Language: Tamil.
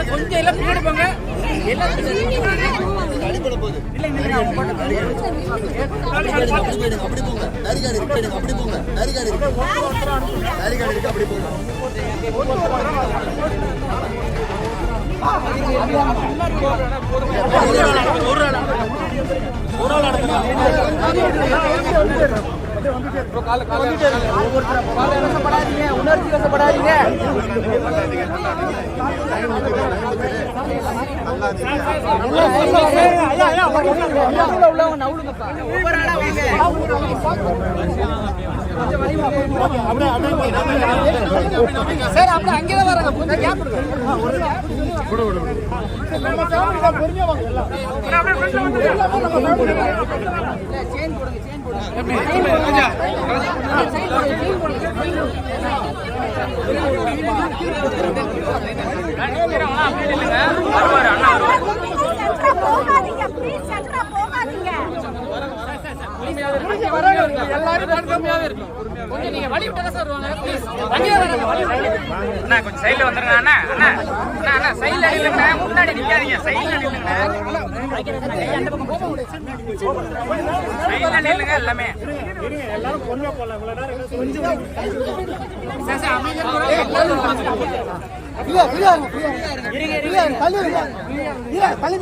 கொஞ்சம் எல்லாம் பின்னாடி போங்க. எல்லாம் அடிபட போகுது. அப்படி போங்க. பேரிகார்டு இருக்கு. அப்படி போங்க. பேரிகார்டு இருக்கு. அப்படி போங்க. உணர்ச்சி வசப்படாதீங்க. சார் அப்படி அங்கேதான் வராங்க. கொஞ்சம் சைட்ல வந்துருங்க அண்ணா. அண்ணா அண்ணா சைட்ல நில்லுங்க, முன்னாடி நிக்காதீங்க. சைட்ல நில்லுங்க, சைட்ல நில்லுங்க எல்லாமே. எல்லாரும் பொண்ணு போலாம். தள்ளி